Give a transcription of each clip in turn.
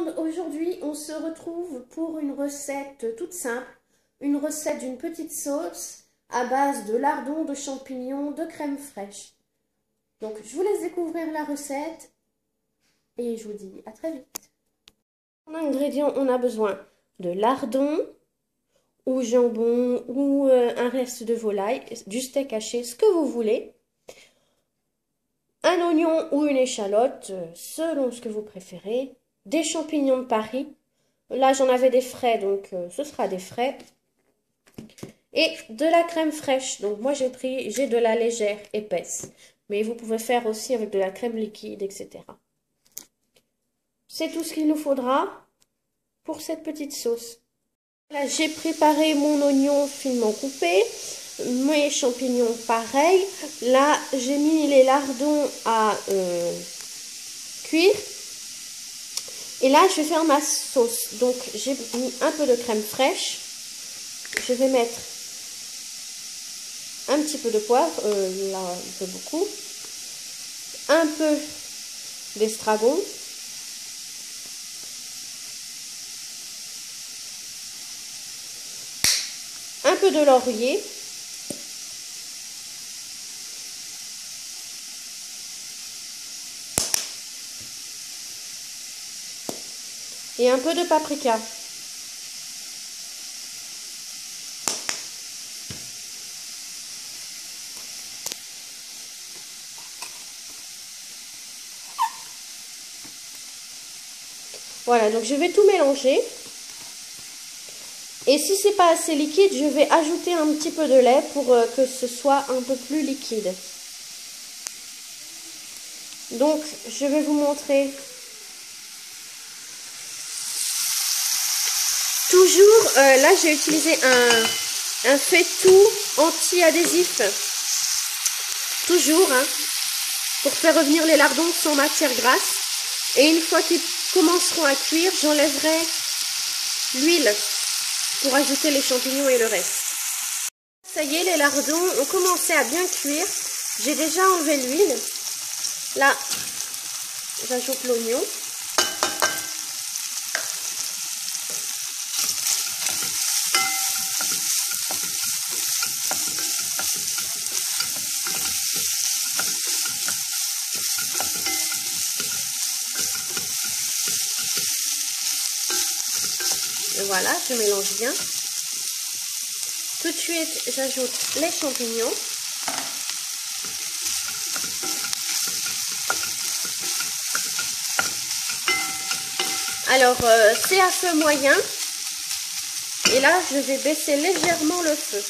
monde, aujourd'hui on se retrouve pour une recette toute simple, une recette d'une petite sauce à base de lardons, de champignons, de crème fraîche. Donc je vous laisse découvrir la recette et je vous dis à très vite. En ingrédients, on a besoin de lardons ou jambon ou un reste de volaille, du steak haché, ce que vous voulez. Un oignon ou une échalote, selon ce que vous préférez. Des champignons de Paris. Là, j'en avais des frais, donc ce sera des frais. Et de la crème fraîche. Donc moi, j'ai de la légère épaisse. Mais vous pouvez faire aussi avec de la crème liquide, etc. C'est tout ce qu'il nous faudra pour cette petite sauce. Là, j'ai préparé mon oignon finement coupé. Mes champignons, pareil. Là, j'ai mis les lardons à cuire. Et là, je vais faire ma sauce. Donc, j'ai mis un peu de crème fraîche. Je vais mettre un petit peu de poivre, là, un peu beaucoup. Un peu d'estragon. Un peu de laurier. Et un peu de paprika. Voilà, donc je vais tout mélanger. Et si c'est pas assez liquide, je vais ajouter un petit peu de lait pour que ce soit un peu plus liquide. Donc, je vais vous montrer. Toujours, là j'ai utilisé un faitout anti-adhésif. Toujours, hein, pour faire revenir les lardons sans matière grasse. Et une fois qu'ils commenceront à cuire, j'enlèverai l'huile pour ajouter les champignons et le reste. Ça y est, les lardons ont commencé à bien cuire. J'ai déjà enlevé l'huile. Là, j'ajoute l'oignon. Et voilà, je mélange bien. Tout de suite, j'ajoute les champignons. Alors, c'est à feu moyen. Et là, je vais baisser légèrement le feu.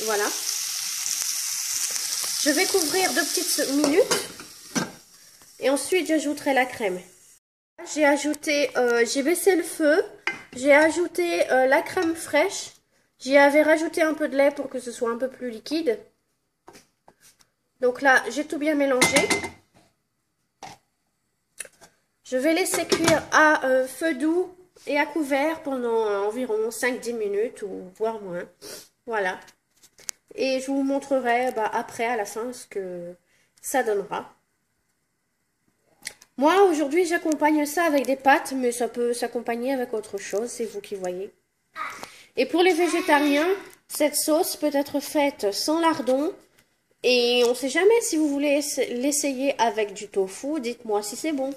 Voilà. Je vais couvrir 2 petites minutes. Et ensuite, j'ajouterai la crème. J'ai baissé le feu. J'ai ajouté la crème fraîche. J'y avais rajouté un peu de lait pour que ce soit un peu plus liquide. Donc là, j'ai tout bien mélangé. Je vais laisser cuire à feu doux et à couvert pendant environ 5-10 minutes ou voire moins. Voilà. Et je vous montrerai après, à la fin, ce que ça donnera. Moi, aujourd'hui, j'accompagne ça avec des pâtes, mais ça peut s'accompagner avec autre chose, c'est vous qui voyez. Et pour les végétariens, cette sauce peut être faite sans lardons. Et on ne sait jamais si vous voulez l'essayer avec du tofu, dites-moi si c'est bon.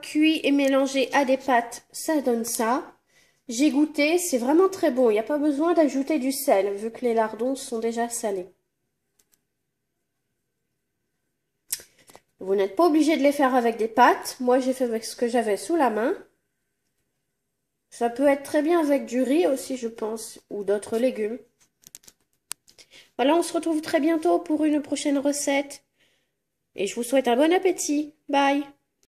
Cuit et mélangé à des pâtes, ça donne ça. J'ai goûté, c'est vraiment très bon, il n'y a pas besoin d'ajouter du sel, vu que les lardons sont déjà salés. Vous n'êtes pas obligé de les faire avec des pâtes. Moi, j'ai fait avec ce que j'avais sous la main. Ça peut être très bien avec du riz aussi, je pense, ou d'autres légumes. Voilà, on se retrouve très bientôt pour une prochaine recette. Et je vous souhaite un bon appétit. Bye!